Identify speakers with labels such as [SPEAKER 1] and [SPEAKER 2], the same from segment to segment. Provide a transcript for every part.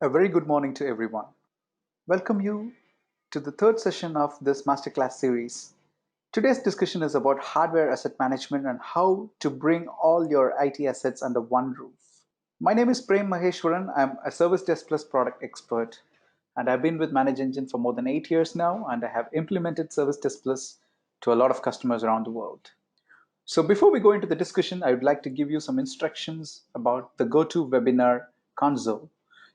[SPEAKER 1] A very good morning to everyone. Welcome you to the third session of this masterclass series. Today's discussion is about hardware asset management and how to bring all your IT assets under one roof. My name is Prem Maheshwaran. I'm a Service Desk Plus product expert, and I've been with Manage Engine for more than 8 years now, and I have implemented Service Desk Plus to a lot of customers around the world. So before we go into the discussion, I would like to give you some instructions about the GoToWebinar console.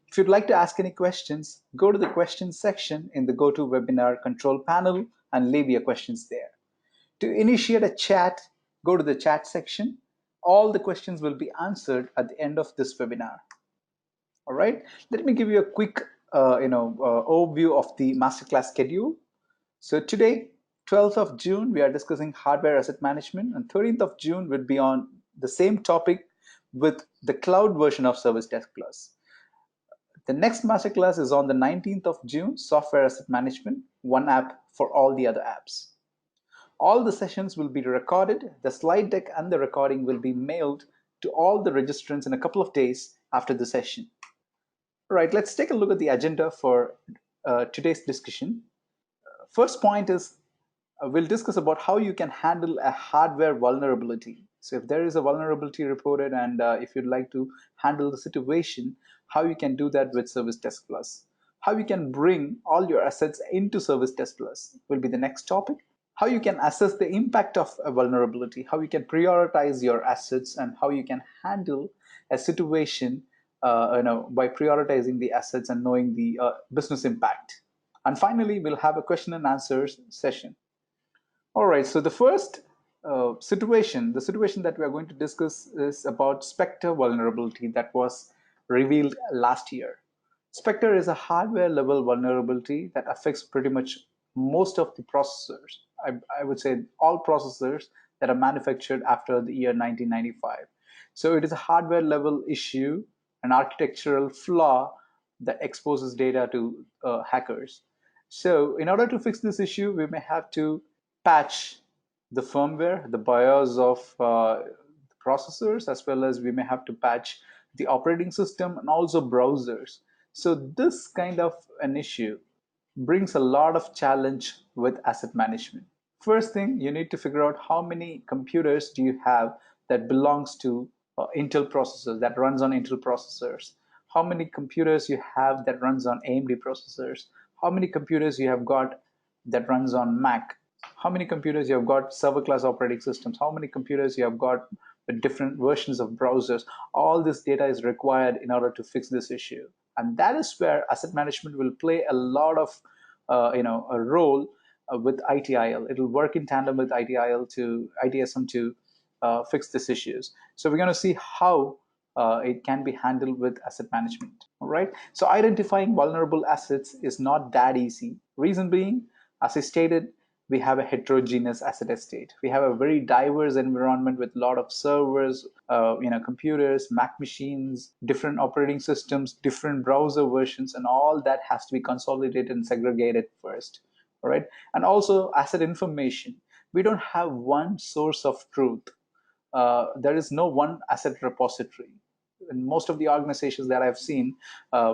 [SPEAKER 1] If you'd like to ask any questions, go to the questions section in the GoToWebinar control panel and leave your questions there. To initiate a chat, go to the chat section. All the questions will be answered at the end of this webinar. All right, let me give you a quick overview of the masterclass schedule. So today, 12th of June, we are discussing hardware asset management, and 13th of June would be on the same topic with the cloud version of Service Desk Plus. The next masterclass is on the 19th of June, software asset management, one app for all the other apps. All the sessions will be recorded. The slide deck and the recording will be mailed to all the registrants in a couple of days after the session. All right, let's take a look at the agenda for today's discussion. First point is we'll discuss about how you can handle a hardware vulnerability. So if there is a vulnerability reported and if you'd like to handle the situation, how you can do that with Service Desk Plus. How you can bring all your assets into Service Desk Plus will be the next topic. How you can assess the impact of a vulnerability, how you can prioritize your assets, and how you can handle a situation by prioritizing the assets and knowing the business impact. And finally, we'll have a question and answers session. All right, so the first the situation that we are going to discuss is about Spectre vulnerability that was revealed last year. Spectre is a hardware level vulnerability that affects pretty much most of the processors. I would say all processors that are manufactured after the year 1995. So it is a hardware level issue, an architectural flaw that exposes data to hackers. So in order to fix this issue, we may have to patch the firmware, the BIOS of the processors, as well as we may have to patch the operating system and also browsers. So this kind of an issue brings a lot of challenge with asset management. First thing, you need to figure out how many computers do you have that belongs to Intel processors, that runs on Intel processors. How many computers you have that runs on AMD processors. How many computers you have got that runs on Mac. How many computers you have got server class operating systems. How many computers you have got with different versions of browsers. All this data is required in order to fix this issue. And that is where asset management will play a lot of a role with ITIL. It will work in tandem with ITSM to fix these issues. So we're going to see how it can be handled with asset management. All right. So identifying vulnerable assets is not that easy. Reason being, as I stated, we have a heterogeneous asset estate. We have a very diverse environment with a lot of servers, computers, Mac machines, different operating systems, different browser versions, and all that has to be consolidated and segregated first. All right. And also asset information. We don't have one source of truth. There is no one asset repository. In most of the organizations that I've seen,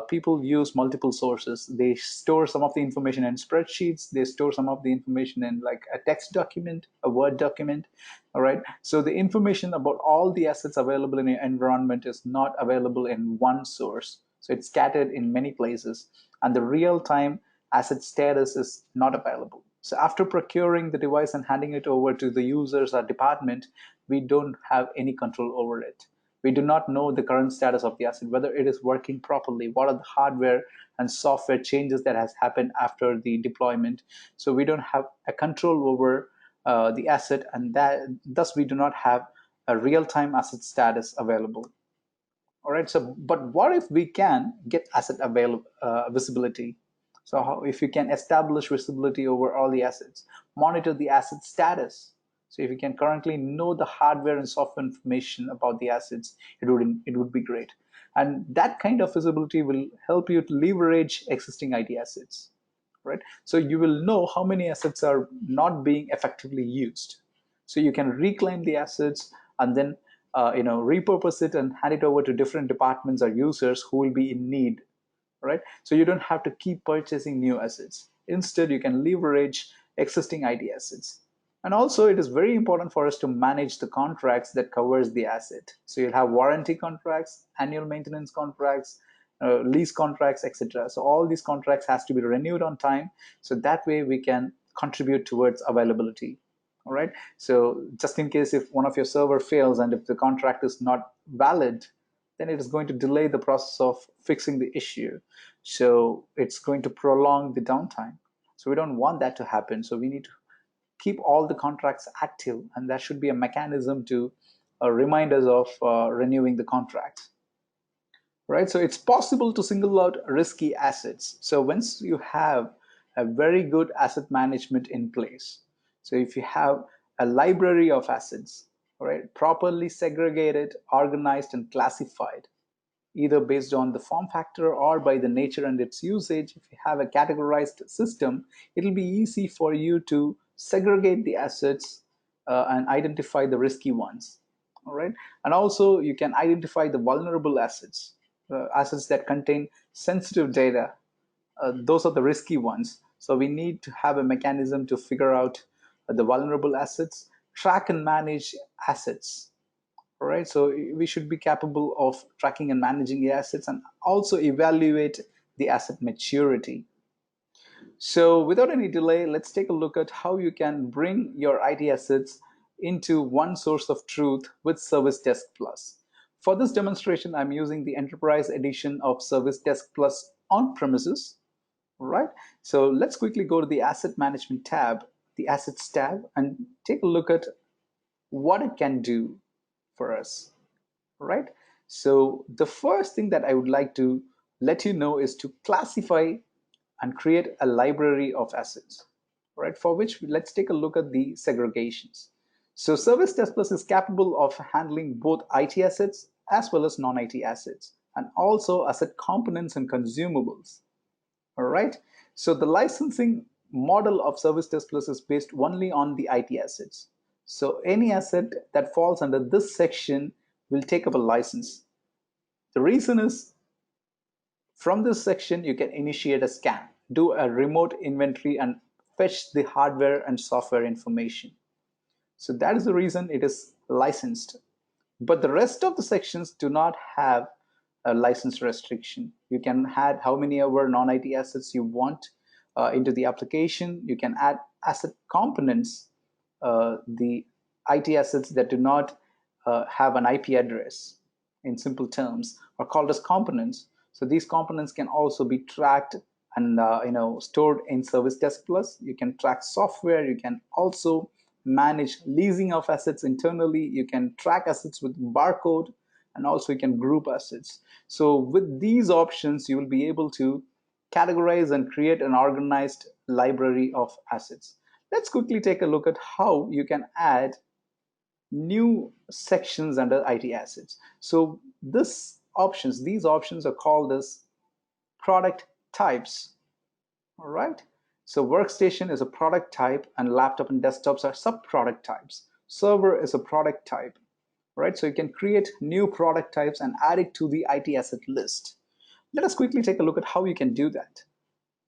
[SPEAKER 1] people use multiple sources. They store some of the information in spreadsheets. They store some of the information in like a text document, a Word document. All right. So the information about all the assets available in your environment is not available in one source. So it's scattered in many places, and the real-time asset status is not available. So after procuring the device and handing it over to the users or department, we don't have any control over it. We do not know the current status of the asset, whether it is working properly, what are the hardware and software changes that has happened after the deployment. So we don't have a control over the asset, and that thus we do not have a real-time asset status available. All right. So, but what if we can get asset visibility? So, if you can establish visibility over all the assets, monitor the asset status. So, if you can currently know the hardware and software information about the assets, it would be great. And that kind of visibility will help you to leverage existing IT assets, right? So you will know how many assets are not being effectively used. So you can reclaim the assets and then repurpose it and hand it over to different departments or users who will be in need, right? So you don't have to keep purchasing new assets. Instead, you can leverage existing IT assets. And also, it is very important for us to manage the contracts that covers the asset. So you'll have warranty contracts, annual maintenance contracts, lease contracts, etc. So all these contracts has to be renewed on time. So that way we can contribute towards availability. All right. So just in case if one of your server fails and if the contract is not valid, then it is going to delay the process of fixing the issue. So it's going to prolong the downtime. So we don't want that to happen. So we need to keep all the contracts active, and there should be a mechanism to remind us of renewing the contracts. Right? So it's possible to single out risky assets. So once you have a very good asset management in place, so if you have a library of assets, right, properly segregated, organized, and classified, either based on the form factor or by the nature and its usage, if you have a categorized system, it'll be easy for you to segregate the assets and identify the risky ones. All right. And also you can identify the vulnerable assets, assets that contain sensitive data. Those are the risky ones. So we need to have a mechanism to figure out the vulnerable assets, track and manage assets. All right. So we should be capable of tracking and managing the assets and also evaluate the asset maturity. So without any delay, let's take a look at how you can bring your IT assets into one source of truth with Service Desk Plus. For this demonstration, I'm using the Enterprise Edition of Service Desk Plus on premises. All right. So let's quickly go to the Asset Management tab, the Assets tab, and take a look at what it can do for us. All right. So the first thing that I would like to let you know is to classify and create a library of assets, right? For which let's take a look at the segregations. So Service Desk Plus is capable of handling both IT assets as well as non-IT assets, and also asset components and consumables. All right. So the licensing model of Service Desk Plus is based only on the IT assets. So any asset that falls under this section will take up a license. The reason is from this section, you can initiate a scan, do a remote inventory, and fetch the hardware and software information. So that is the reason it is licensed. But the rest of the sections do not have a license restriction. You can add how many ever non-IT assets you want into the application. You can add asset components, the IT assets that do not have an IP address, in simple terms, are called as components. So these components can also be tracked and stored in Service Desk Plus. You can track software. You can also manage leasing of assets internally. You can track assets with barcode, and also you can group assets. So with these options, you will be able to categorize and create an organized library of assets. Let's quickly take a look at how you can add new sections under IT assets. So these options are called as product types. All right. So workstation is a product type, and laptop and desktops are sub-product types. Server is a product type. Right. So you can create new product types and add it to the IT asset list. Let us quickly take a look at how you can do that.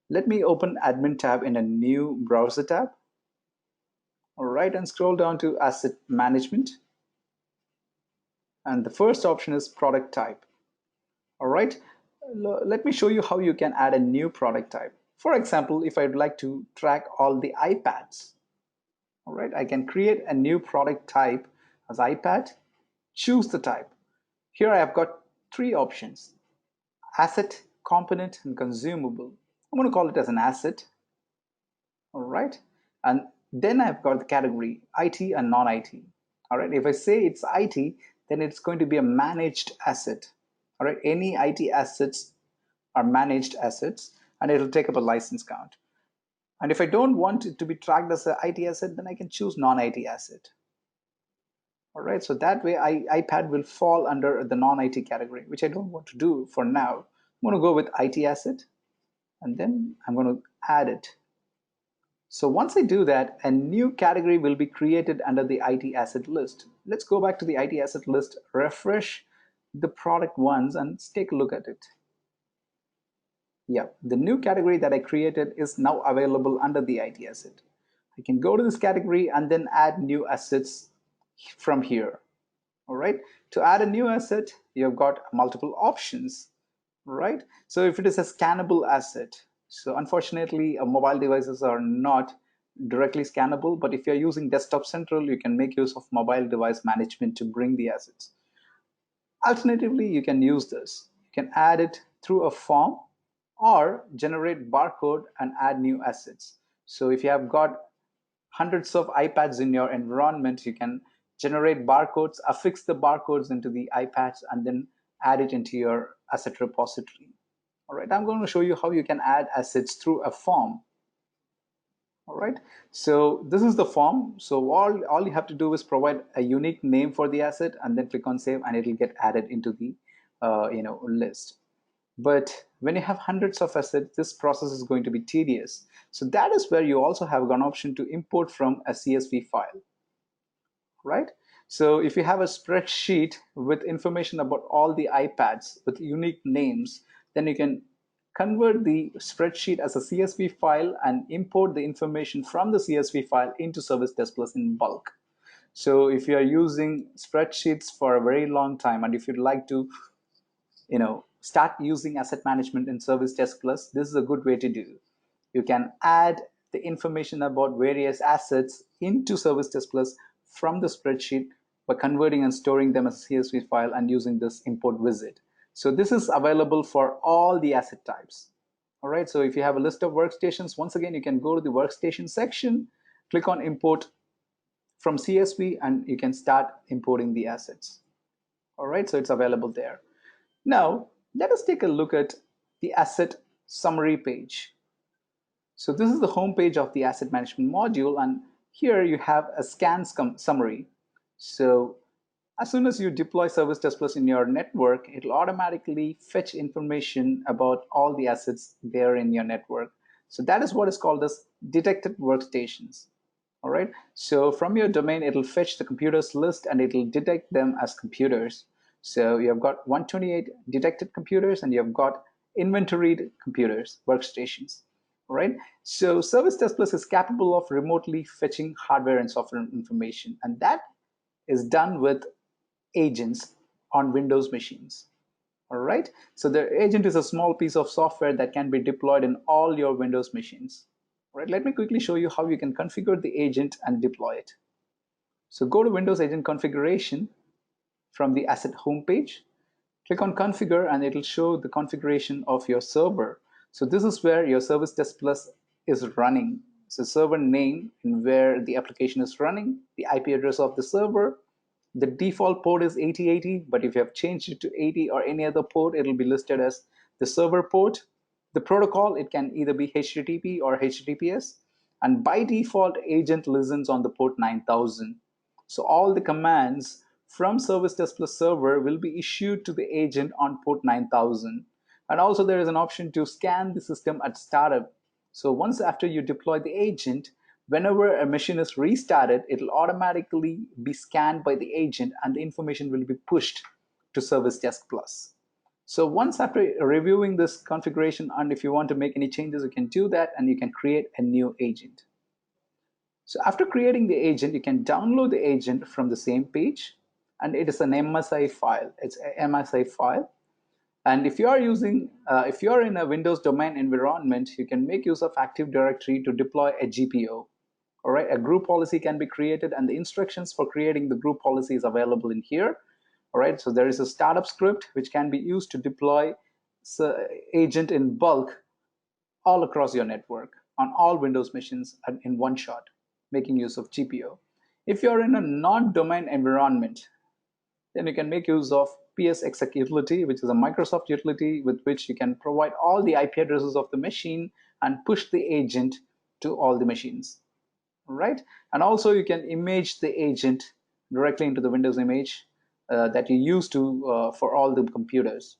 [SPEAKER 1] Let me open admin tab in a new browser tab. All right, and scroll down to asset management. And the first option is product type. All right, let me show you how you can add a new product type. For example, if I'd like to track all the iPads, all right, I can create a new product type as iPad, choose the type. Here I have got three options: asset, component, and consumable. I'm going to call it as an asset. All right, and then I've got the category IT and non-IT. All right, if I say it's IT, then it's going to be a managed asset. All right, any IT assets are managed assets, and it'll take up a license count. And if I don't want it to be tracked as an IT asset, then I can choose non-IT asset. All right, so that way iPad will fall under the non-IT category, which I don't want to do for now. I'm going to go with IT asset, and then I'm going to add it. So once I do that, a new category will be created under the IT asset list. Let's go back to the IT asset list, refresh the product once, and let's take a look at it. Yeah, the new category that I created is now available under the IT asset. I can go to this category and then add new assets from here. All right. To add a new asset, you've got multiple options, right? So if it is a scannable asset, so unfortunately, mobile devices are not directly scannable, but if you're using Desktop Central, you can make use of mobile device management to bring the assets. Alternatively, you can use this. You can add it through a form or generate barcode and add new assets. So if you have got hundreds of iPads in your environment, you can generate barcodes, affix the barcodes into the iPads, and then add it into your asset repository. All right, I'm going to show you how you can add assets through a form. All right, so this is the form. So all you have to do is provide a unique name for the asset and then click on save, and it will get added into the list. But when you have hundreds of assets, this process is going to be tedious. So that is where you also have an option to import from a CSV file, right? So if you have a spreadsheet with information about all the iPads with unique names, then you can convert the spreadsheet as a CSV file and import the information from the CSV file into Service Desk Plus in bulk. So if you are using spreadsheets for a very long time, and if you'd like to start using asset management in Service Desk Plus, this is a good way to do. You can add the information about various assets into Service Desk Plus from the spreadsheet by converting and storing them as a CSV file and using this import wizard. So this is available for all the asset types. All right, so if you have a list of workstations, once again, you can go to the workstation section, click on import from CSV, and you can start importing the assets. All right, so it's available there. Now, let us take a look at the asset summary page. So this is the home page of the asset management module, and here you have a scan summary. So as soon as you deploy Service Desk Plus in your network, it'll automatically fetch information about all the assets there in your network. So that is what is called as detected workstations. All right. So from your domain, it'll fetch the computers list and it'll detect them as computers. So you've got 128 detected computers and you've got inventoried computers, workstations. All right. So Service Desk Plus is capable of remotely fetching hardware and software information, and that is done with agents on Windows machines. All right. So the agent is a small piece of software that can be deployed in all your Windows machines. All right. Let me quickly show you how you can configure the agent and deploy it. So go to Windows Agent Configuration from the Asset homepage. Click on Configure and it'll show the configuration of your server. So this is where your Service Desk Plus is running. So server name and where the application is running, the IP address of the server. The default port is 8080, but if you have changed it to 80 or any other port, it'll be listed as the server port. The protocol, it can either be HTTP or HTTPS. And by default, agent listens on the port 9000. So all the commands from Service Desk Plus server will be issued to the agent on port 9000. And also there is an option to scan the system at startup. So once after you deploy the agent, whenever a machine is restarted, it'll automatically be scanned by the agent and the information will be pushed to Service Desk Plus. So once after reviewing this configuration, and if you want to make any changes, you can do that and you can create a new agent. So after creating the agent, you can download the agent from the same page, and it is an MSI file. It's an MSI file. And if you are if you are in a Windows domain environment, you can make use of Active Directory to deploy a GPO. All right, a group policy can be created, and the instructions for creating the group policy is available in here. All right, so there is a startup script which can be used to deploy agent in bulk all across your network on all Windows machines and in one shot, making use of GPO. If you're in a non-domain environment, then you can make use of PSExec utility, which is a Microsoft utility with which you can provide all the IP addresses of the machine and push the agent to all the machines, right? And also you can image the agent directly into the Windows image that you use for all the computers.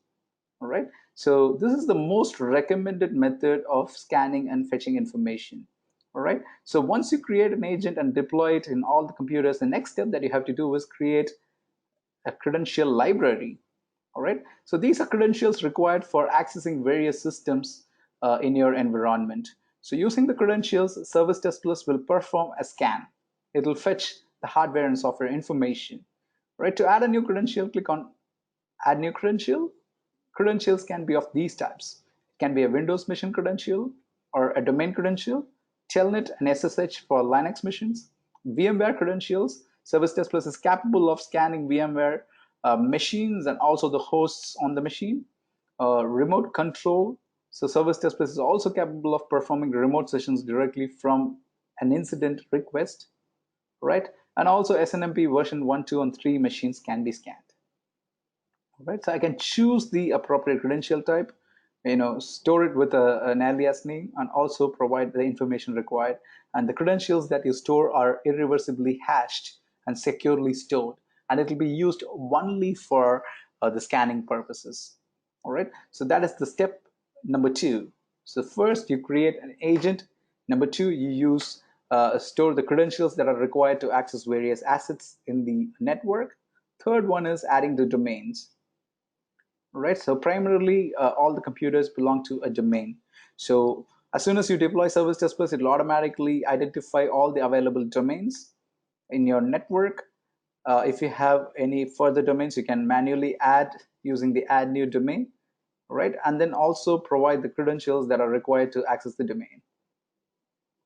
[SPEAKER 1] All right. So this is the most recommended method of scanning and fetching information. All right. So once you create an agent and deploy it in all the computers, the next step that you have to do is create a credential library. All right. So these are credentials required for accessing various systems in your environment. So using the credentials, Service Test Plus will perform a scan. It will fetch the hardware and software information. Right? To add a new credential, click on Add New Credential. Credentials can be of these types. It can be a Windows machine credential or a domain credential, Telnet and SSH for Linux machines, VMware credentials. Service Test Plus is capable of scanning VMware machines and also the hosts on the machine. Remote control. So Service Test Plus is also capable of performing remote sessions directly from an incident request, right? And also SNMP version 1, 2, and 3 machines can be scanned. Right, so I can choose the appropriate credential type, store it with an alias name, and also provide the information required. And the credentials that you store are irreversibly hashed and securely stored, and it will be used only for the scanning purposes. All right, so that is the step number 2. So first you create an agent. Number 2, you use store the credentials that are required to access various assets in the network. Third one is adding the domains. Right, so primarily all the computers belong to a domain. So as soon as you deploy Service Test Plus, it will automatically identify all the available domains in your network. If you have any further domains, you can manually add using the Add New Domain, right? And then also provide the credentials that are required to access the domain.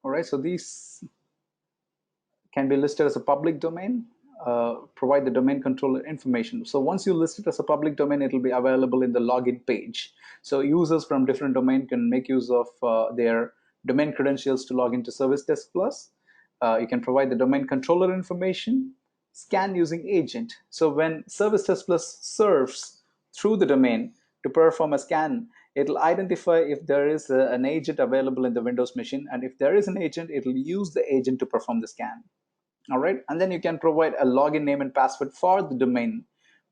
[SPEAKER 1] All right, so these can be listed as a public domain. Provide the domain controller information. So once you list it as a public domain, it will be available in the login page. So users from different domain can make use of their domain credentials to log into Service Test Plus. You can provide the domain controller information, scan using agent. So when Service Test Plus serves through the domain to perform a scan, it'll identify if there is an agent available in the Windows machine, and if there is an agent, it'll use the agent to perform the scan. All right, and then you can provide a login name and password for the domain.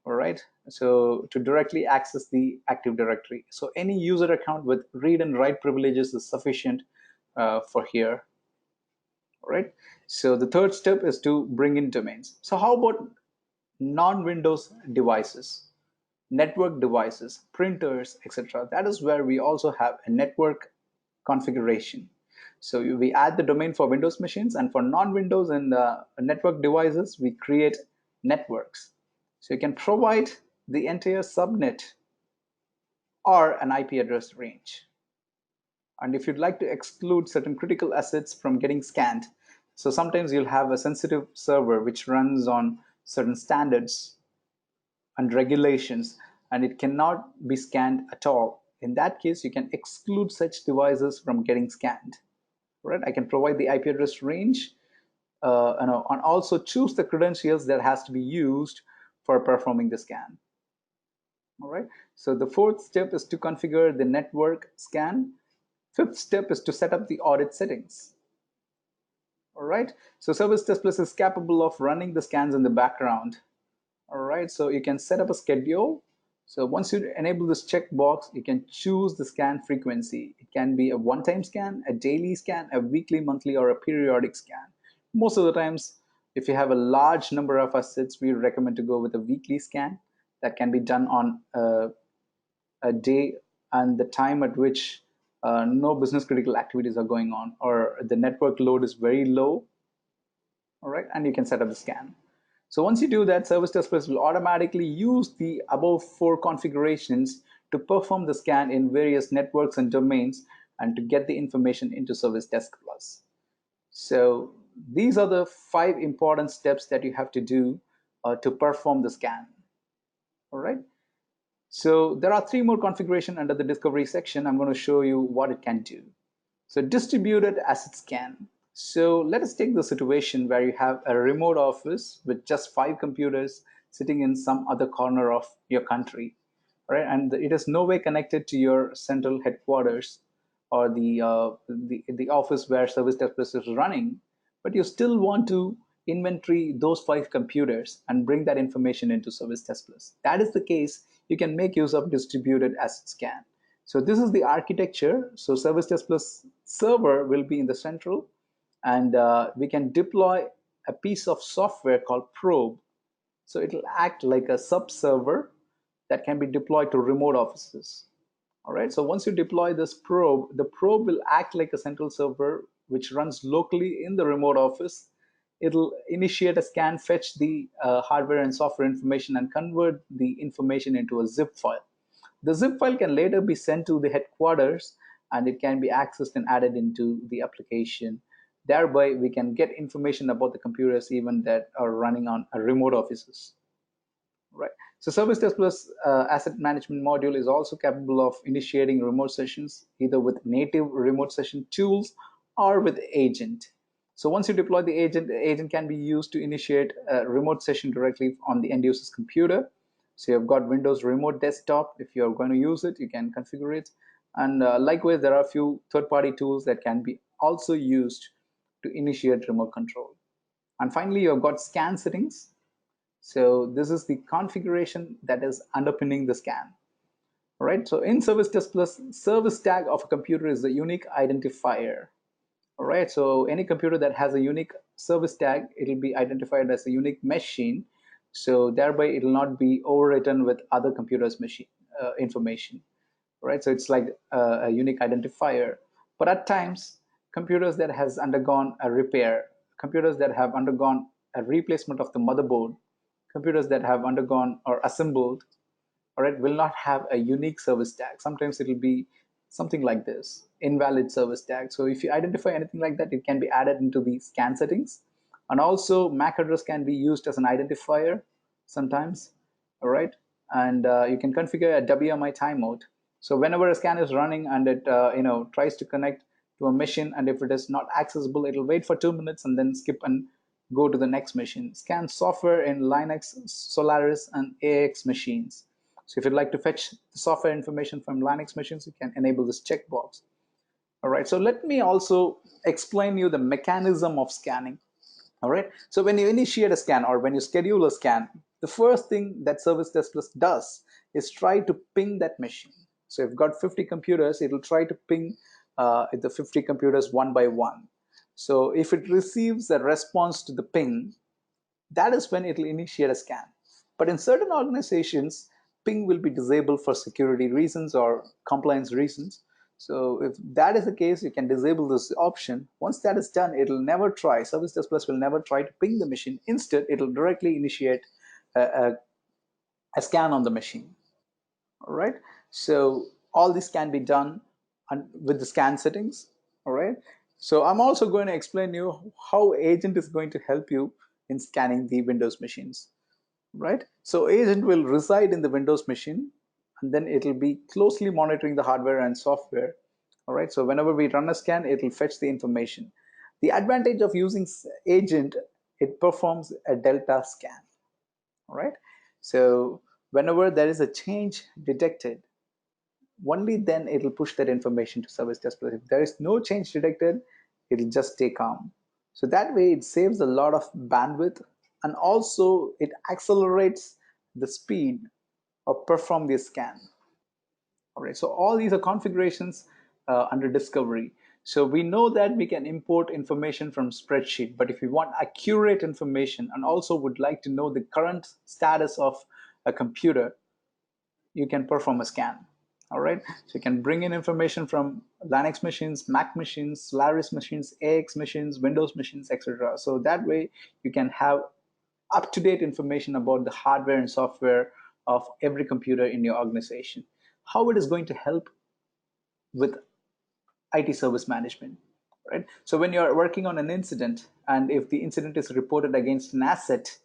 [SPEAKER 1] All right, so to directly access the Active Directory. So any user account with read and write privileges is sufficient for here. All right, so the third step is to bring in domains. So how about non-Windows devices, network devices, printers, etc.? That is where we also have a network configuration. So we add the domain for Windows machines, and for non-Windows and network devices, we create networks. So you can provide the entire subnet or an IP address range. And if you'd like to exclude certain critical assets from getting scanned, so sometimes you'll have a sensitive server which runs on certain standards and regulations, and it cannot be scanned at all. In that case, you can exclude such devices from getting scanned. Right? I can provide the IP address range and also choose the credentials that has to be used for performing the scan. All right. So the fourth step is to configure the network scan. Fifth step is to set up the audit settings. All right. So Service Test Plus is capable of running the scans in the background. All right. So you can set up a schedule. So once you enable this checkbox, you can choose the scan frequency. It can be a one-time scan, a daily scan, a weekly, monthly, or a periodic scan. Most of the times, if you have a large number of assets, we recommend to go with a weekly scan that can be done on a day and the time at which no business critical activities are going on, or the network load is very low. All right, and you can set up the scan. So once you do that, Service Test Plus will automatically use the above 4 configurations to perform the scan in various networks and domains and to get the information into Service Test Plus. So these are the 5 important steps that you have to do to perform the scan. All right. So there are 3 more configurations under the discovery section. I'm going to show you what it can do. So distributed asset scan. So let us take the situation where you have a remote office with just 5 computers sitting in some other corner of your country, right? And it is no way connected to your central headquarters or the office where Service Test Plus is running, but you still want to inventory those 5 computers and bring that information into Service Test Plus. That is the case, you can make use of distributed asset scan. So this is the architecture. So Service Test Plus server will be in the central, and we can deploy a piece of software called Probe. So it will act like a sub server that can be deployed to remote offices. All right, so once you deploy this probe, the probe will act like a central server which runs locally in the remote office. It'll initiate a scan, fetch the hardware and software information, and convert the information into a zip file. The zip file can later be sent to the headquarters, and it can be accessed and added into the application. Thereby, we can get information about the computers even that are running on remote offices. Right. So Service Desk Plus asset management module is also capable of initiating remote sessions either with native remote session tools or with agent. So once you deploy the agent can be used to initiate a remote session directly on the end user's computer. So you've got Windows Remote Desktop. If you're going to use it, you can configure it. And likewise, there are a few third-party tools that can be also used to initiate remote control. And finally, you've got scan settings. So this is the configuration that is underpinning the scan. All right. So in Service Desk Plus, service tag of a computer is a unique identifier. All right. So any computer that has a unique service tag, it'll be identified as a unique machine. So thereby, it will not be overwritten with other computers' machine information. Right. So it's like a unique identifier. But at times, computers that has undergone a repair, computers that have undergone a replacement of the motherboard, computers that have undergone or assembled, all right, will not have a unique service tag. Sometimes it will be something like this, invalid service tag. So if you identify anything like that, it can be added into the scan settings. And also MAC address can be used as an identifier sometimes, all right? And you can configure a WMI timeout. So whenever a scan is running and it tries to connect to a machine, and if it is not accessible, it'll wait for 2 minutes and then skip and go to the next machine. Scan software in Linux, Solaris, and AX machines. So if you'd like to fetch the software information from Linux machines, you can enable this checkbox. All right, so let me also explain you the mechanism of scanning. All right, so when you initiate a scan or when you schedule a scan, the first thing that Service Desk Plus does is try to ping that machine. So if you've got 50 computers, it'll try to ping the 50 computers one by one. So if it receives a response to the ping, that is when it will initiate a scan. But in certain organizations, ping will be disabled for security reasons or compliance reasons. So if that is the case, you can disable this option. Once that is done, it'll never try, Service Desk Plus will never try to ping the machine. Instead, it'll directly initiate a, a, a scan on the machine. All right. So all this can be done with the scan settings. All right. So I'm also going to explain you how agent is going to help you in scanning the Windows machines. Right. So agent will reside in the Windows machine, and then it will be closely monitoring the hardware and software. All right. So whenever we run a scan, it will fetch the information. The advantage of using agent, it performs a delta scan. All right. So whenever there is a change detected, only then it'll push that information to Service Desk Plus. If there is no change detected, it'll just stay calm. So that way it saves a lot of bandwidth, and also it accelerates the speed of perform the scan. All right, so all these are configurations under discovery. So we know that we can import information from spreadsheet, but if we want accurate information and also would like to know the current status of a computer, you can perform a scan. All right, so you can bring in information from Linux machines, Mac machines, Solaris machines, AX machines, Windows machines, etc. So that way you can have up-to-date information about the hardware and software of every computer in your organization. How it is going to help with IT service management, right? So when you're working on an incident, and if the incident is reported against an asset,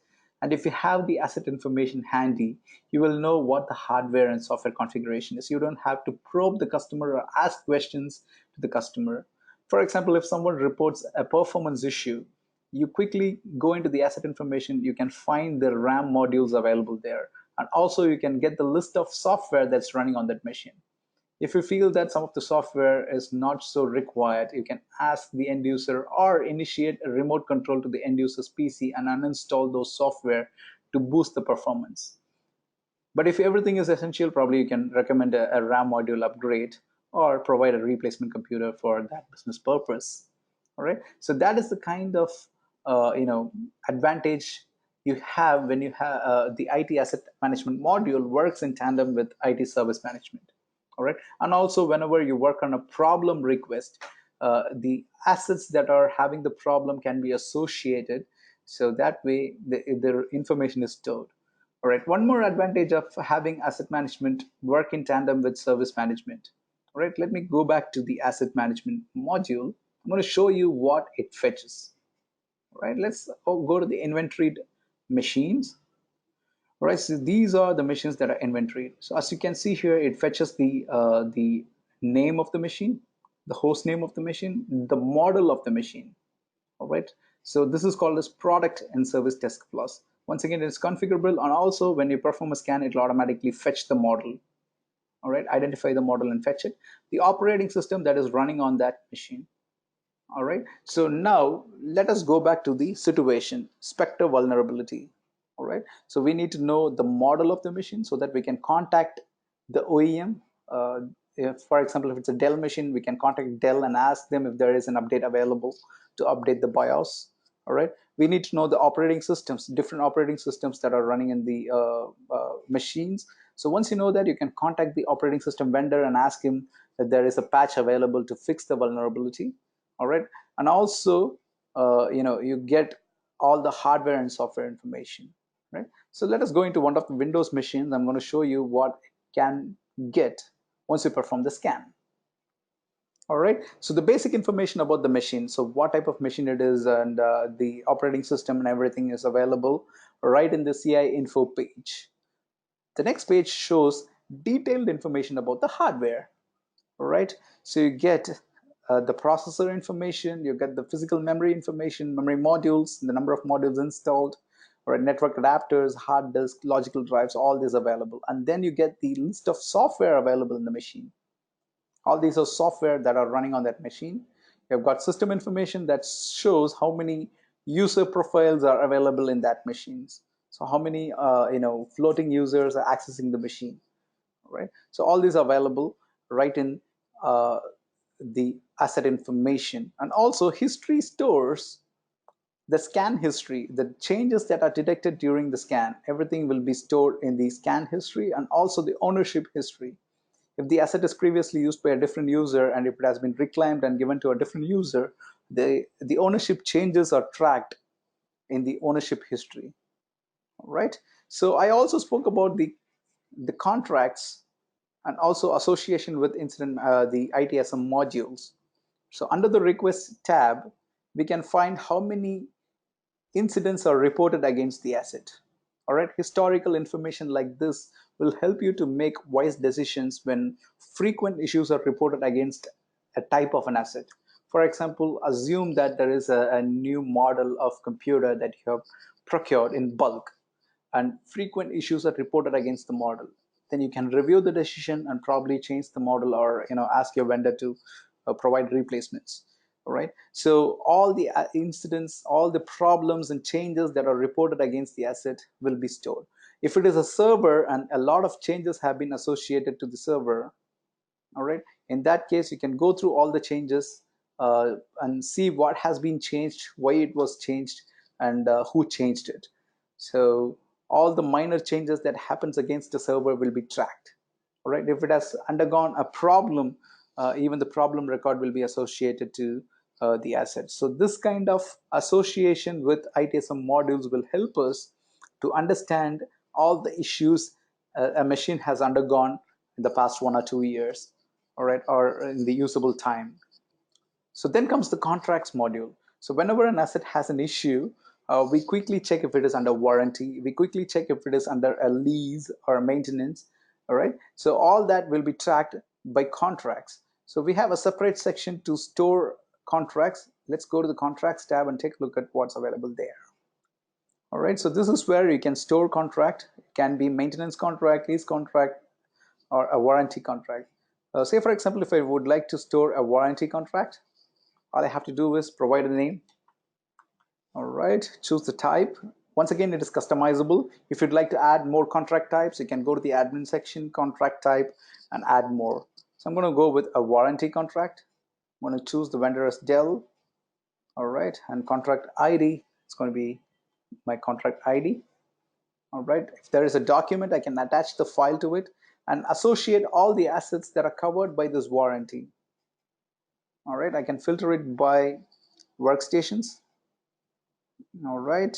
[SPEAKER 1] and if you have the asset information handy, you will know what the hardware and software configuration is. You don't have to probe the customer or ask questions to the customer. For example, if someone reports a performance issue, you quickly go into the asset information, you can find the RAM modules available there. And also you can get the list of software that's running on that machine. If you feel that some of the software is not so required, you can ask the end user or initiate a remote control to the end user's PC and uninstall those software to boost the performance. But if everything is essential, probably you can recommend a RAM module upgrade or provide a replacement computer for that business purpose. All right. So that is the kind of advantage you have when you have the IT asset management module works in tandem with IT service management. All right. And also whenever you work on a problem request, the assets that are having the problem can be associated, so that way their information is stored. All right. One more advantage of having asset management work in tandem with service management. All right. Let me go back to the asset management module. I'm going to show you what it fetches. All right. Let's go to the inventoried machines. All right, so these are the machines that are inventoried. So as you can see here, it fetches the name of the machine, the host name of the machine, the model of the machine. All right. So this is called as product and service desk plus. Once again, it's configurable, and also when you perform a scan, it will automatically fetch the model. All right, identify the model and fetch it. The operating system that is running on that machine. All right. So now let us go back to the situation, Spectre vulnerability. All right. So we need to know the model of the machine so that we can contact the OEM. If, for example, if it's a Dell machine, we can contact Dell and ask them if there is an update available to update the BIOS. All right. We need to know the operating systems, different operating systems that are running in the machines. So once you know that, you can contact the operating system vendor and ask him that there is a patch available to fix the vulnerability. All right. And also you get all the hardware and software information, right? So let us go into one of the Windows machines. I'm going to show you what it can get once you perform the scan. All right, so the basic information about the machine, so what type of machine it is, and the operating system and everything is available right in the CI info page. The next page shows detailed information about the hardware. All right, so you get the processor information, you get the physical memory information, memory modules, the number of modules installed, or network adapters, hard disk, logical drives, all these available. And then you get the list of software available in the machine. All these are software that are running on that machine. You've got system information that shows how many user profiles are available in that machines. So how many floating users are accessing the machine, right? So all these are available right in uh, the asset information. And also history stores the scan history, the changes that are detected during the scan, everything will be stored in the scan history, and also the ownership history. If the asset is previously used by a different user and if it has been reclaimed and given to a different user, the ownership changes are tracked in the ownership history. Right. So I also spoke about the contracts and also association with incident, the ITSM modules. So under the request tab, we can find how many incidents are reported against the asset. All right, historical information like this will help you to make wise decisions when frequent issues are reported against a type of an asset. For example, assume that there is a new model of computer that you have procured in bulk and frequent issues are reported against the model. Then you can review the decision and probably change the model, or ask your vendor to provide replacements. All right, so all the incidents, all the problems and changes that are reported against the asset will be stored. If it is a server and a lot of changes have been associated to the server, all right, in that case you can go through all the changes and see what has been changed, why it was changed, and who changed it. So all the minor changes that happens against the server will be tracked. All right, if it has undergone a problem, even the problem record will be associated to the asset. So this kind of association with ITSM modules will help us to understand all the issues a machine has undergone in the past 1 or 2 years, all right, or in the usable time. So then comes the contracts module. So whenever an asset has an issue, we quickly check if it is under warranty. We quickly check if it is under a lease or maintenance. All right. So all that will be tracked by contracts. So we have a separate section to store contracts. Let's go to the contracts tab and take a look at what's available there. All right. So this is where you can store contract. It can be maintenance contract, lease contract, or a warranty contract. Say, for example, if I would like to store a warranty contract, all I have to do is provide a name. All right, choose the type. Once again, it is customizable. If you'd like to add more contract types, you can go to the admin section, contract type, and add more. So I'm going to go with a warranty contract. I'm going to choose the vendor as Dell. All right, and contract ID, it's going to be my contract ID. All right, if there is a document, I can attach the file to it. and associate all the assets that are covered by this warranty. All right, I can filter it by workstations. All right,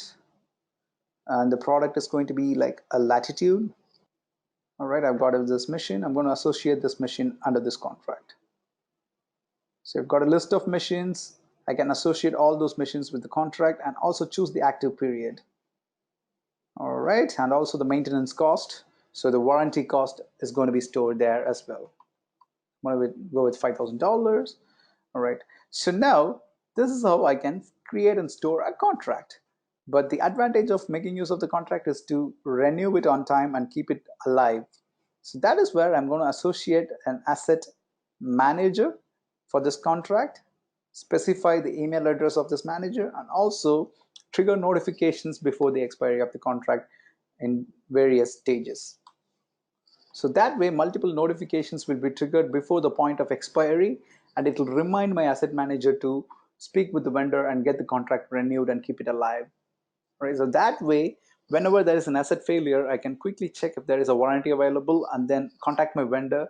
[SPEAKER 1] and the product is going to be like a Latitude. All right, I've got this machine. I'm going to associate this machine under this contract. So I've got a list of machines. I can associate all those machines with the contract and also choose the active period. All right, and also the maintenance cost. So the warranty cost is going to be stored there as well. I'm going to go with $5,000. All right, so now this is how I can create and store a contract. But the advantage of making use of the contract is to renew it on time and keep it alive. So that is where I'm going to associate an asset manager for this contract, specify the email address of this manager, and also trigger notifications before the expiry of the contract in various stages. So that way, multiple notifications will be triggered before the point of expiry, and it will remind my asset manager to speak with the vendor and get the contract renewed and keep it alive. Right? So that way, whenever there is an asset failure, I can quickly check if there is a warranty available and then contact my vendor,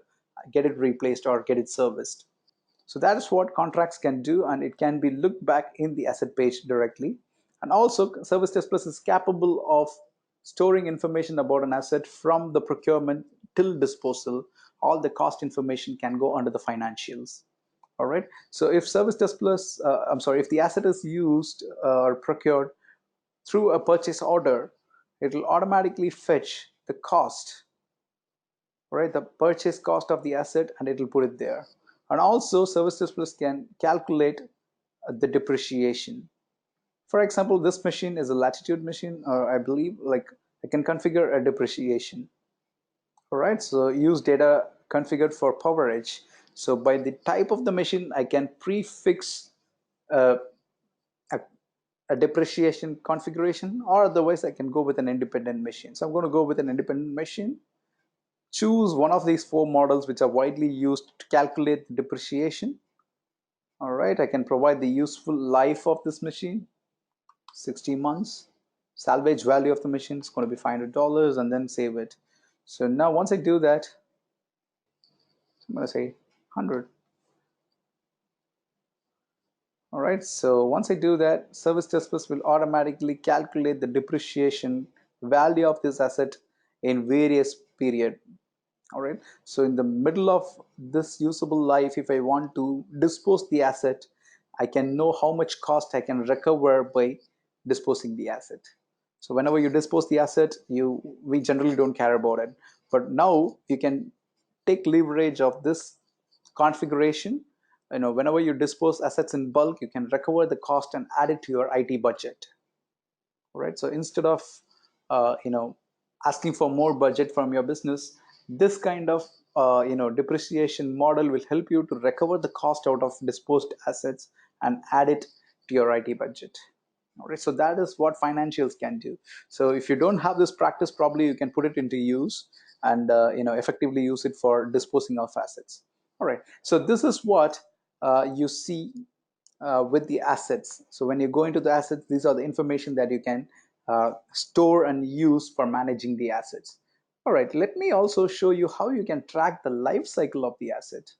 [SPEAKER 1] get it replaced or get it serviced. So that is what contracts can do, and it can be looked back in the asset page directly. And also, Service Test Plus is capable of storing information about an asset from the procurement till disposal. All the cost information can go under the financials. All right. So if Service Test Plus, if the asset is used or procured through a purchase order, it will automatically fetch the cost, right? The purchase cost of the asset, and it will put it there. And also, Service Test Plus can calculate the depreciation. For example, this machine is a Latitude machine, or I believe like I can configure a depreciation. All right, so use data configured for PowerEdge. So by the type of the machine, I can prefix a, a, a depreciation configuration, or otherwise I can go with an independent machine. So I'm going to go with an independent machine. Choose one of these four models which are widely used to calculate the depreciation. All right, I can provide the useful life of this machine, 60 months. Salvage value of the machine is going to be $500, and then save it. So now once I do that, I'm going to say 100. All right, so once I do that, Service Test Plus will automatically calculate the depreciation value of this asset in various period. All right, so in the middle of this usable life, if I want to dispose the asset, I can know how much cost I can recover by disposing the asset. So whenever you dispose the asset, we generally don't care about it, but now you can take leverage of this configuration. Whenever you dispose assets in bulk, you can recover the cost and add it to your IT budget. Right, so instead of asking for more budget from your business, this kind of depreciation model will help you to recover the cost out of disposed assets and add it to your IT budget. All right, so that is what financials can do. So if you don't have this practice, probably you can put it into use and effectively use it for disposing of assets. All right, so this is what you see with the assets. So when you go into the assets, these are the information that you can store and use for managing the assets. All right, let me also show you how you can track the life cycle of the asset.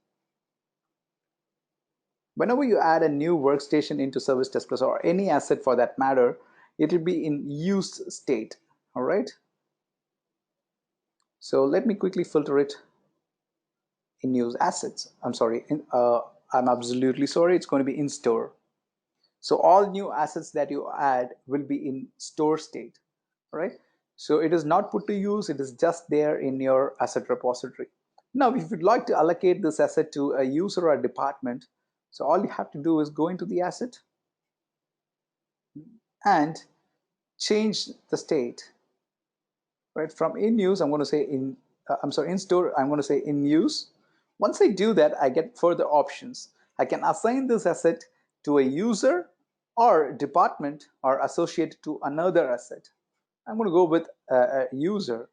[SPEAKER 1] Whenever you add a new workstation into Service Test Plus, or any asset for that matter, it will be in use state. All right, so let me quickly filter it in use assets. I'm absolutely sorry, it's going to be in store. So all new assets that you add will be in store state, right? So it is not put to use, it is just there in your asset repository. Now, if you'd like to allocate this asset to a user or a department, so all you have to do is go into the asset and change the state, right? From in use, I'm going to say in store, I'm going to say in use. Once I do that, I get further options. I can assign this asset to a user or department or associate to another asset. I'm going to go with a user.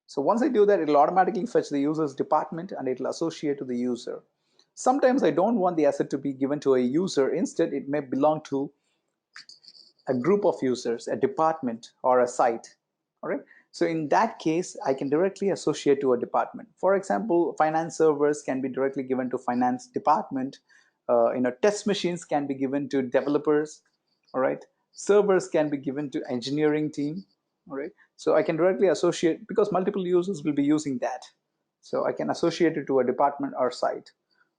[SPEAKER 1] So once I do that, it'll automatically fetch the user's department and it'll associate to the user. Sometimes I don't want the asset to be given to a user. Instead, it may belong to a group of users, a department, or a site. All right. So in that case, I can directly associate to a department. For example, finance servers can be directly given to finance department. Test machines can be given to developers. All right. Servers can be given to engineering team. All right. So I can directly associate because multiple users will be using that. So I can associate it to a department or site.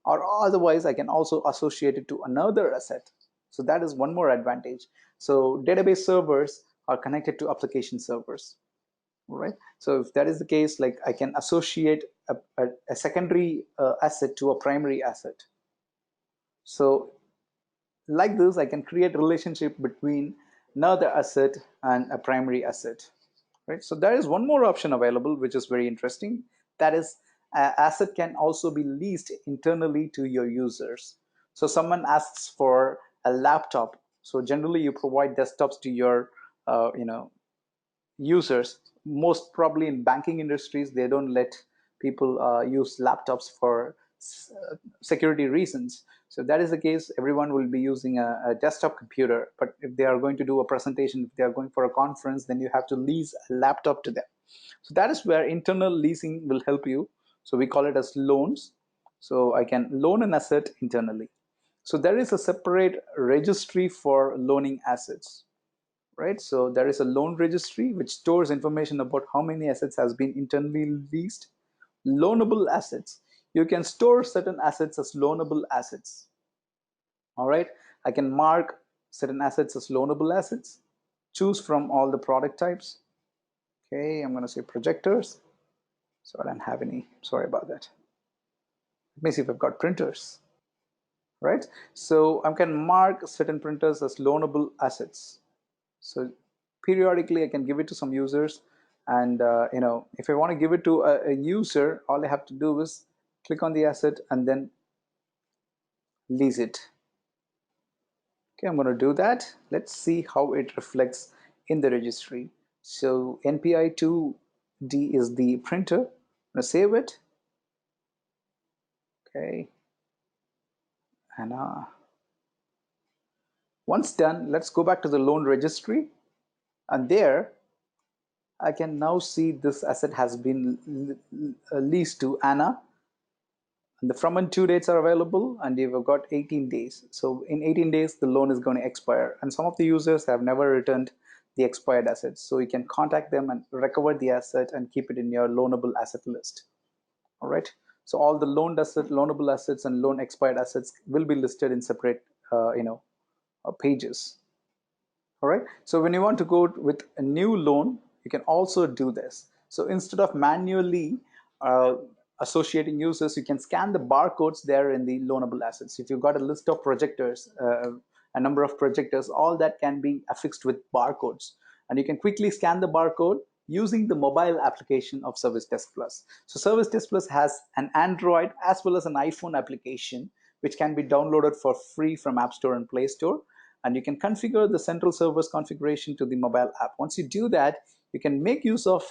[SPEAKER 1] Or otherwise, I can also associate it to another asset. So that is one more advantage. So database servers are connected to application servers. Right. So if that is the case, like I can associate a secondary asset to a primary asset. So like this, I can create a relationship between another asset and a primary asset. Right. So there is one more option available, which is very interesting. That is, asset can also be leased internally to your users. So someone asks for a laptop. So generally, you provide desktops to your, users. Most probably in banking industries, they don't let people use laptops for security reasons. So that is the case, everyone will be using a desktop computer. But if they are going to do a presentation, if they are going for a conference, then you have to lease a laptop to them. So that is where internal leasing will help you. So we call it as loans. So I can loan an asset internally. So there is a separate registry for loaning assets, right? So there is a loan registry which stores information about how many assets has been internally leased. Loanable assets. You can store certain assets as loanable assets. All right. I can mark certain assets as loanable assets. Choose from all the product types. Okay, I'm going to say projectors. So I don't have any. Sorry about that. Let me see if I've got printers. Right. So I can mark certain printers as loanable assets. So periodically I can give it to some users, and if I want to give it to a user, all I have to do is click on the asset and then lease it. Okay, I'm going to do that. Let's see how it reflects in the registry. So NPI2D is the printer. I'm going to save it. Okay, and once done, let's go back to the loan registry, and there I can now see this asset has been leased to Anna. And the from and to dates are available, and you've got 18 days. So in 18 days, the loan is going to expire. And some of the users have never returned the expired assets. So you can contact them and recover the asset and keep it in your loanable asset list. All right. So all the loanable assets and loan expired assets will be listed in separate, pages. All right. So when you want to go with a new loan, you can also do this. So instead of manually uh, associating users, you can scan the barcodes there in the loanable assets. If you've got a list of projectors, a number of projectors, all that can be affixed with barcodes. And you can quickly scan the barcode using the mobile application of Service Desk Plus. So Service Desk Plus has an Android as well as an iPhone application, which can be downloaded for free from App Store and Play Store. And you can configure the central servers configuration to the mobile app. Once you do that, you can make use of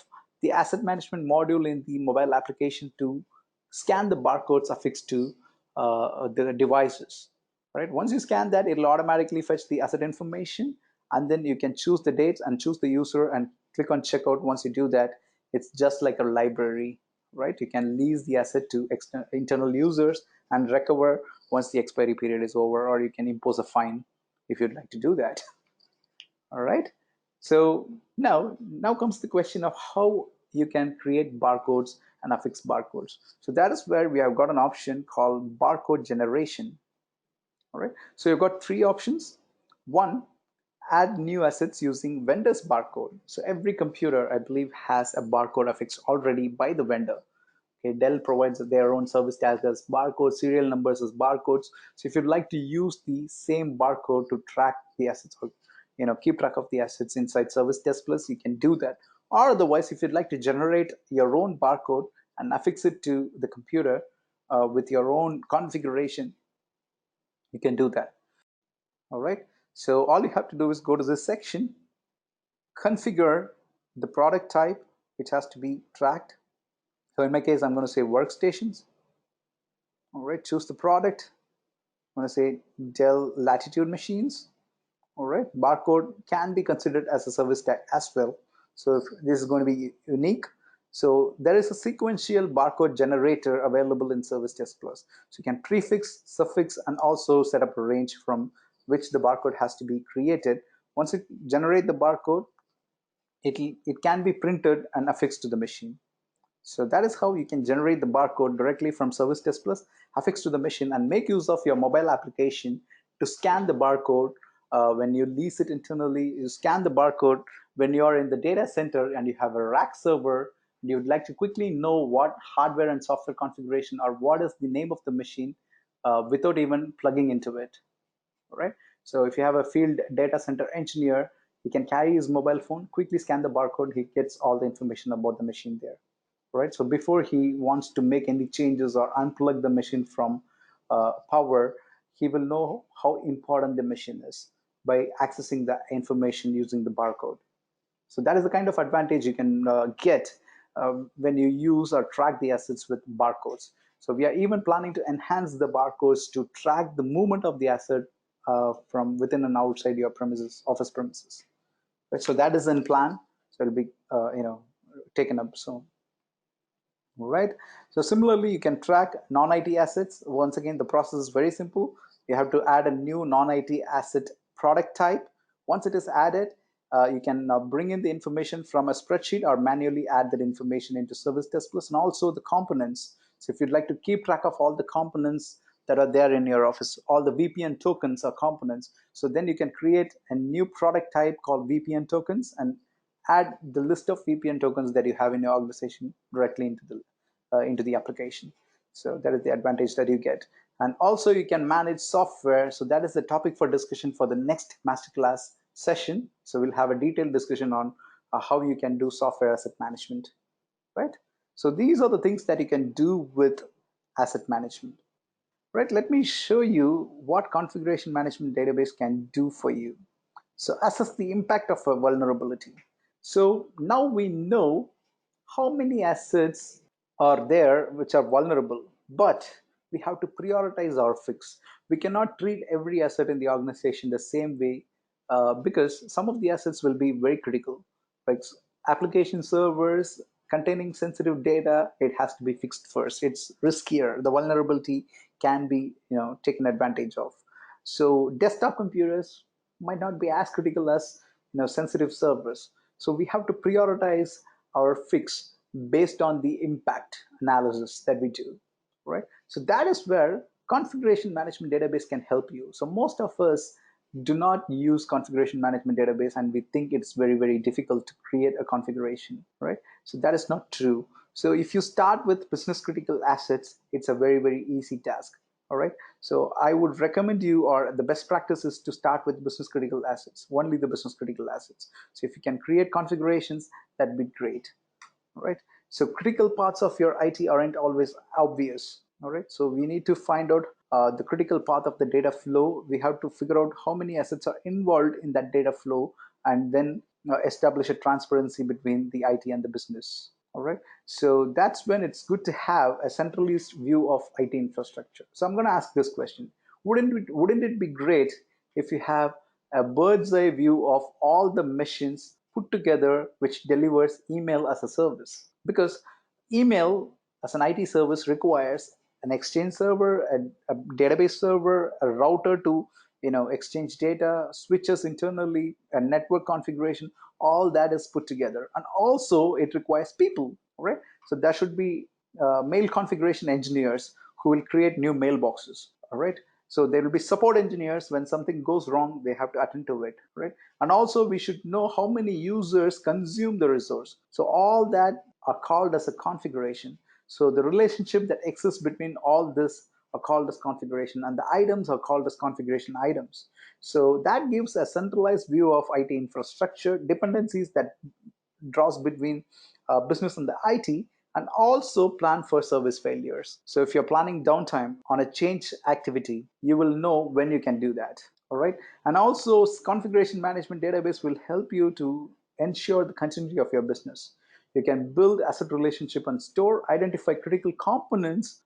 [SPEAKER 1] the asset management module in the mobile application to scan the barcodes affixed to the devices. Right? Once you scan that, it'll automatically fetch the asset information, and then you can choose the dates and choose the user and click on checkout. Once you do that, it's just like a library, right? You can lease the asset to internal users and recover once the expiry period is over, or you can impose a fine if you'd like to do that. All right. So now comes the question of how you can create barcodes and affix barcodes. So that is where we have got an option called barcode generation. All right. So you've got three options. One, add new assets using vendor's barcode. So every computer, I believe, has a barcode affixed already by the vendor. Okay, Dell provides their own service tags as barcodes, serial numbers as barcodes. So if you'd like to use the same barcode to track the assets, or keep track of the assets inside Service Desk Plus, you can do that. Or otherwise, if you'd like to generate your own barcode and affix it to the computer with your own configuration, you can do that. All right. So all you have to do is go to this section, configure the product type which has to be tracked. So in my case, I'm going to say workstations. All right, choose the product. I'm going to say Dell Latitude machines. All right, barcode can be considered as a service tag as well. So if this is going to be unique. So there is a sequential barcode generator available in Service Desk Plus. So you can prefix, suffix, and also set up a range from which the barcode has to be created. Once it generates the barcode, it can be printed and affixed to the machine. So that is how you can generate the barcode directly from Service Desk Plus, affix to the machine, and make use of your mobile application to scan the barcode when you lease it internally. You scan the barcode when you are in the data center and you have a rack server. And you would like to quickly know what hardware and software configuration or what is the name of the machine without even plugging into it. All right. So if you have a field data center engineer, he can carry his mobile phone, quickly scan the barcode, he gets all the information about the machine there. Right. So before he wants to make any changes or unplug the machine from power, he will know how important the machine is by accessing the information using the barcode. So that is the kind of advantage you can get when you use or track the assets with barcodes. So we are even planning to enhance the barcodes to track the movement of the asset from within and outside your premises, office premises. Right? So that is in plan. So it'll be taken up soon. Right. So similarly, you can track non-IT assets. Once again, the process is very simple. You have to add a new non-IT asset product type. Once it is added, you can bring in the information from a spreadsheet or manually add that information into Service Desk Plus, and also the components. So if you'd like to keep track of all the components that are there in your office, all the VPN tokens or components, so then you can create a new product type called VPN tokens and add the list of VPN tokens that you have in your organization directly into the application. So that is the advantage that you get. And also you can manage software. So that is the topic for discussion for the next masterclass session. So we'll have a detailed discussion on how you can do software asset management, right? So these are the things that you can do with asset management, right? Let me show you what configuration management database can do for you. So assess the impact of a vulnerability. So now we know how many assets are there which are vulnerable, but we have to prioritize our fix. We cannot treat every asset in the organization the same way because some of the assets will be very critical. Like application servers containing sensitive data, it has to be fixed first. It's riskier. The vulnerability can be taken advantage of. So desktop computers might not be as critical as sensitive servers. So we have to prioritize our fix based on the impact analysis that we do, right? So that is where configuration management database can help you. So most of us do not use configuration management database and we think it's very, very difficult to create a configuration, right? So that is not true. So if you start with business critical assets, it's a very, very easy task. All right. So I would recommend you, or the best practice is to start with business critical assets, only the business critical assets. So if you can create configurations, that'd be great. All right. So critical parts of your IT aren't always obvious. All right. So we need to find out the critical path of the data flow. We have to figure out how many assets are involved in that data flow and then establish a transparency between the IT and the business. All right. So that's when it's good to have a centralized view of IT infrastructure. So I'm going to ask this question. Wouldn't it be great if you have a bird's eye view of all the machines put together which delivers email as a service? Because email as an IT service requires an exchange server, a database server, a router to exchange data, switches internally, a network configuration, all that is put together. And also it requires people, right? So there should be mail configuration engineers who will create new mailboxes, all right? So there will be support engineers. When something goes wrong, they have to attend to it, right? And also we should know how many users consume the resource. So all that are called as a configuration. So the relationship that exists between all this are called as configuration, and the items are called as configuration items. So that gives a centralized view of IT infrastructure, dependencies that draws between business and the IT, and also plan for service failures. So if you're planning downtime on a change activity, you will know when you can do that. All right. And also configuration management database will help you to ensure the continuity of your business. You can build asset relationship and store, identify critical components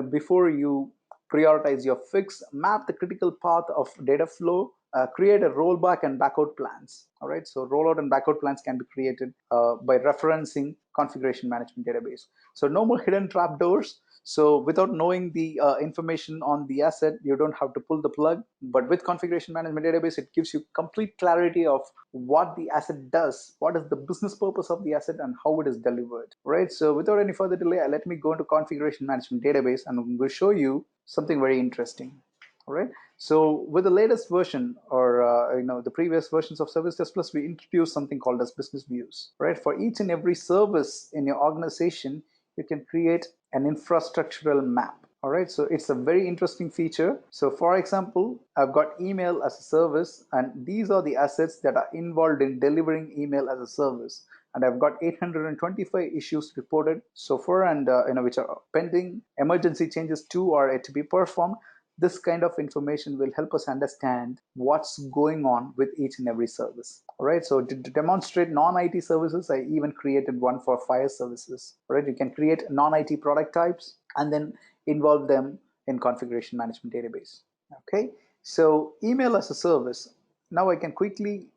[SPEAKER 1] before you prioritize your fix, map the critical path of data flow, create a rollback and backout plans. All right, so rollout and backout plans can be created by referencing configuration management database. So no more hidden trapdoors. So without knowing the information on the asset, you don't have to pull the plug. But with configuration management database, it gives you complete clarity of what the asset does, what is the business purpose of the asset, and how it is delivered. Right. So without any further delay, let me go into configuration management database, and I'm going to show you something very interesting. All right. So with the latest version, or the previous versions of Service Desk Plus, we introduced something called as business views. Right. For each and every service in your organization, you can create an infrastructural map. All right, so it's a very interesting feature. So for example, I've got email as a service, and these are the assets that are involved in delivering email as a service. And I've got 825 issues reported so far, and which are pending. Emergency changes too are yet to be performed. This kind of information will help us understand what's going on with each and every service. All right, so to demonstrate non-IT services, I even created one for fire services. All right, you can create non-IT product types and then involve them in configuration management database. Okay, so email as a service. Now I can quickly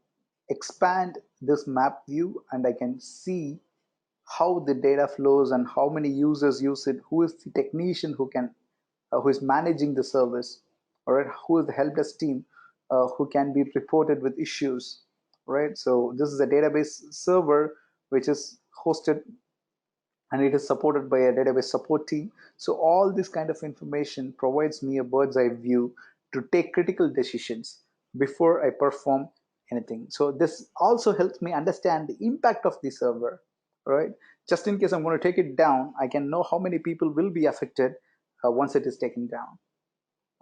[SPEAKER 1] expand this map view, and I can see how the data flows and how many users use it, who is the technician who is managing the service, all right, who is the help desk team who can be reported with issues, right? So this is a database server which is hosted, and it is supported by a database support team. So all this kind of information provides me a bird's eye view to take critical decisions before I perform anything. So this also helps me understand the impact of the server, right? Just in case I'm going to take it down, I can know how many people will be affected once it is taken down.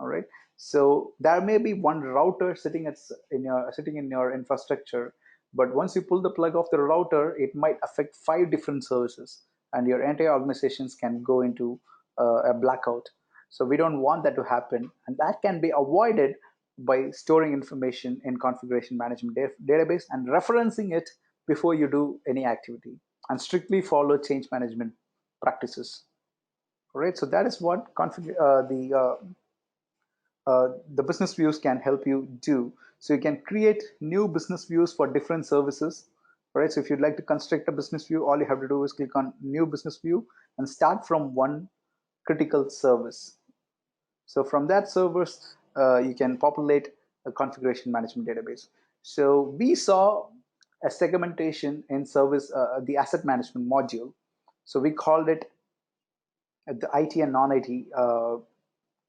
[SPEAKER 1] All right, so there may be one router sitting in your infrastructure, but once you pull the plug off the router, it might affect 5 different services, and your entire organizations can go into a blackout. So we don't want that to happen, and that can be avoided by storing information in configuration management database and referencing it before you do any activity, and strictly follow change management practices. All right, so that is what the business views can help you do. So you can create new business views for different services. Right. So if you'd like to construct a business view, all you have to do is click on new business view and start from one critical service. So from that service, you can populate a configuration management database. So we saw a segmentation in service, the asset management module. So we called it the IT and non-IT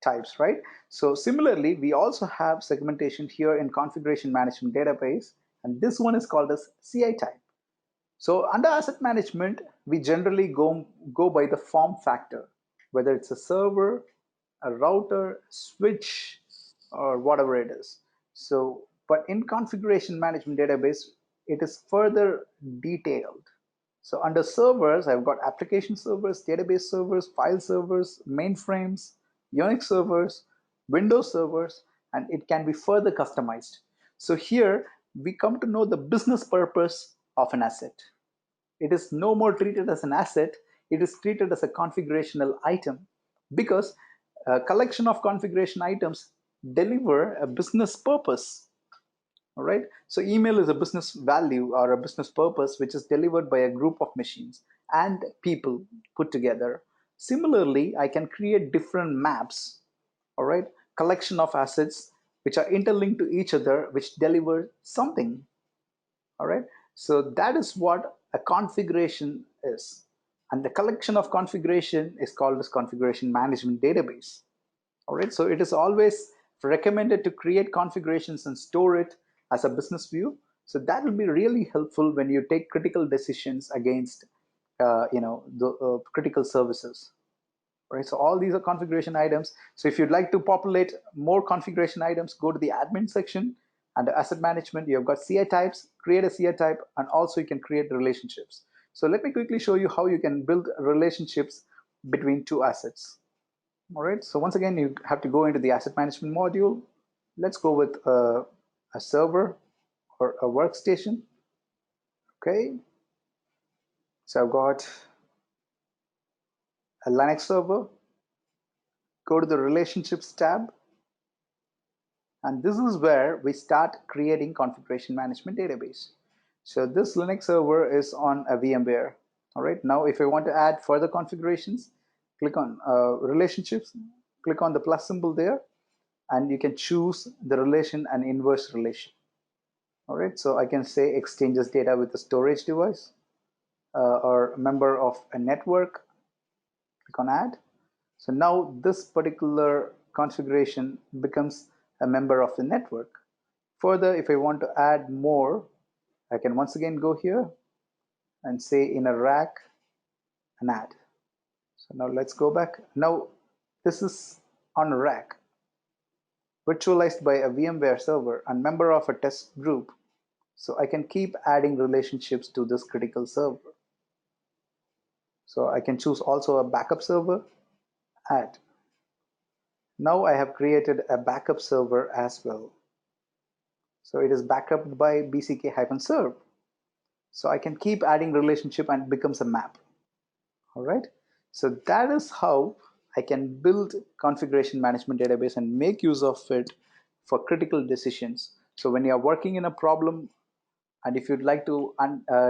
[SPEAKER 1] types, right? So similarly, we also have segmentation here in configuration management database, and this one is called as CI type. So under asset management, we generally go by the form factor, whether it's a server, a router, switch, or whatever it is. So, but in configuration management database, it is further detailed. So under servers, I've got application servers, database servers, file servers, mainframes, Unix servers, Windows servers, and it can be further customized. So here we come to know the business purpose of an asset. It is no more treated as an asset, it is treated as a configurational item, because a collection of configuration items deliver a business purpose. All right, so email is a business value or a business purpose which is delivered by a group of machines and people put together. Similarly, I can create different maps, all right, collection of assets which are interlinked to each other, which deliver something. All right, so that is what a configuration is, and the collection of configuration is called as configuration management database. All right, so it is always recommended to create configurations and store it as a business view. So that will be really helpful when you take critical decisions against the critical services. Right, so all these are configuration items. So if you'd like to populate more configuration items, go to the admin section. And asset management, you've got CI types, create a CI type, and also you can create relationships. So let me quickly show you how you can build relationships between two assets. All right, so once again, you have to go into the asset management module. Let's go with a server or a workstation. Okay, so I've got a Linux server. Go to the relationships tab, And this is where we start creating configuration management database. So this Linux server is on a VMware. All right, now if I want to add further configurations, click on relationships, click on the plus symbol there, and you can choose the relation and inverse relation. All right, so I can say exchanges data with a storage device or member of a network. Click on add. So now this particular configuration becomes a member of the network. Further, if I want to add more, I can once again go here and say in a rack and add. So now let's go back. Now this is on a rack, virtualized by a VMware server and member of a test group. So I can keep adding relationships to this critical server. So I can choose also a backup server, add. Now I have created a backup server as well. So it is backed by bck-serve. So I can keep adding relationship and it becomes a map. All right. So that is how I can build configuration management database and make use of it for critical decisions. So when you are working in a problem, and if you'd like to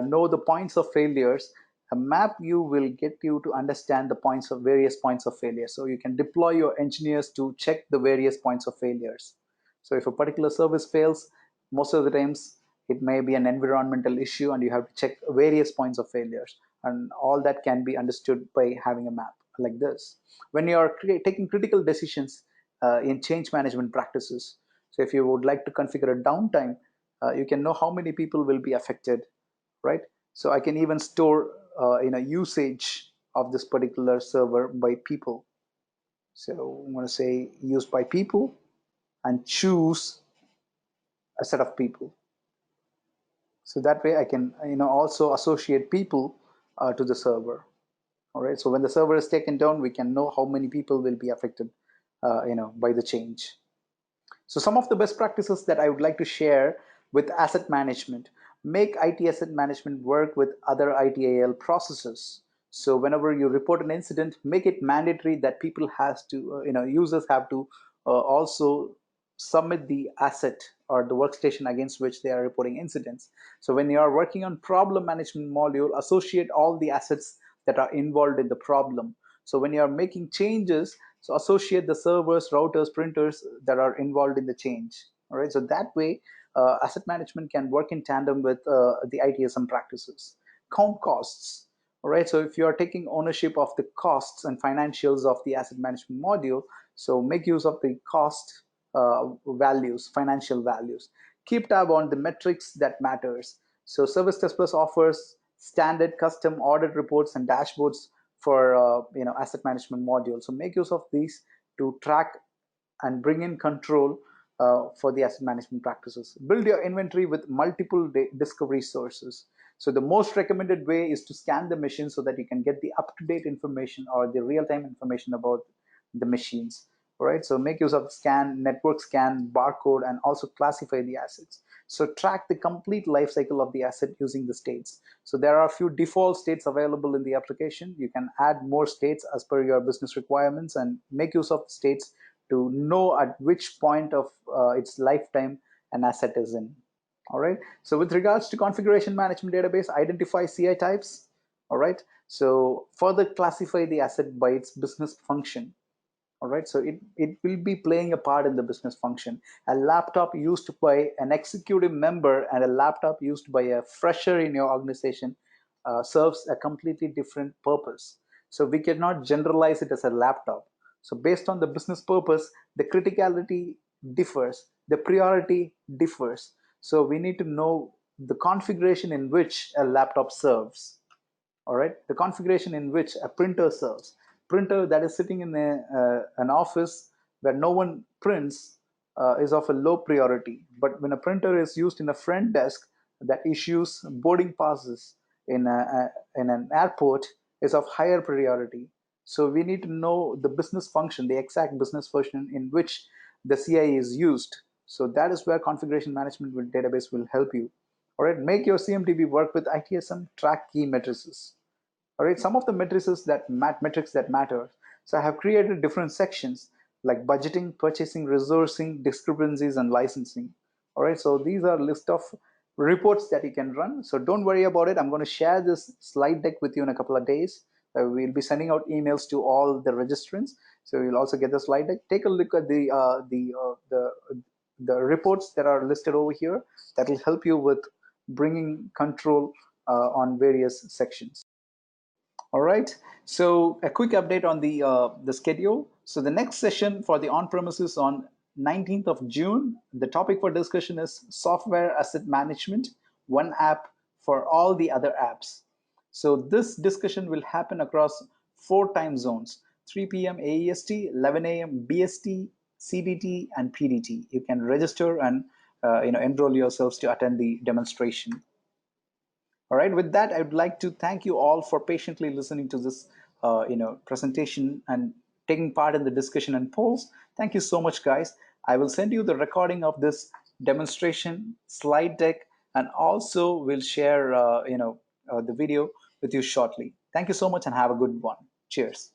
[SPEAKER 1] know the points of failures, a map view will get you to understand the points of various points of failure. So you can deploy your engineers to check the various points of failures. So if a particular service fails, most of the times it may be an environmental issue and you have to check various points of failures, and all that can be understood by having a map like this. When you are taking critical decisions in change management practices, so if you would like to configure a downtime, you can know how many people will be affected, right? So I can even store usage of this particular server by people. So I'm going to say used by people and choose a set of people. So that way I can also associate people to the server. All right. So when the server is taken down, we can know how many people will be affected by the change. So some of the best practices that I would like to share with asset management: make IT asset management work with other ITAL processes. So whenever you report an incident, make it mandatory that people has to, users have to also submit the asset or the workstation against which they are reporting incidents. So when you are working on problem management module, associate all the assets that are involved in the problem. So when you are making changes, so associate the servers, routers, printers that are involved in the change. All right. So that way, asset management can work in tandem with the ITSM practices. Count costs. All right. So if you are taking ownership of the costs and financials of the asset management module, so make use of the cost values, financial values. Keep tab on the metrics that matters. So Service Test Plus offers standard custom audit reports and dashboards for asset management modules. So make use of these to track and bring in control for the asset management practices. Build your inventory with multiple discovery sources. So the most recommended way is to scan the machine so that you can get the up-to-date information or the real-time information about the machines. All right, so make use of scan, network scan, barcode, and also classify the assets. So track the complete life cycle of the asset using the states. So there are a few default states available in the application. You can add more states as per your business requirements and make use of states to know at which point of its lifetime an asset is in. All right. So with regards to configuration management database, identify CI types. All right. So further classify the asset by its business function. All right. So it will be playing a part in the business function. A laptop used by an executive member and a laptop used by a fresher in your organization serves a completely different purpose. So we cannot generalize it as a laptop. So based on the business purpose, the criticality differs, the priority differs. So we need to know the configuration in which a laptop serves. All right, the configuration in which a printer serves. Printer that is sitting in an office where no one prints is of a low priority. But when a printer is used in a front desk that issues boarding passes in an airport, is of higher priority. So we need to know the business function, the exact business function in which the CI is used. So that is where configuration management with database will help you. All right, make your CMDB work with ITSM, track key matrices. All right, some of the matrices that metrics that matter. So I have created different sections. like budgeting, purchasing, resourcing, discrepancies, and licensing. All right, so these are list of reports that you can run. So don't worry about it. I'm going to share this slide deck with you in a couple of days. We'll be sending out emails to all the registrants, so you'll also get the slide deck. Take a look at the reports that are listed over here. That will help you with bringing control on various sections. All right. So a quick update on the schedule. So the next session for the on-premises on 19th of June. The topic for discussion is software asset management, one app for all the other apps. So this discussion will happen across 4 time zones: 3 p.m. AEST, 11 a.m. BST, CDT, and PDT. You can register and enroll yourselves to attend the demonstration. All right, with that, I would like to thank you all for patiently listening to this presentation and taking part in the discussion and polls. Thank you so much, guys. I will send you the recording of this demonstration slide deck, and also will share the video with you shortly. Thank you so much and have a good one. Cheers.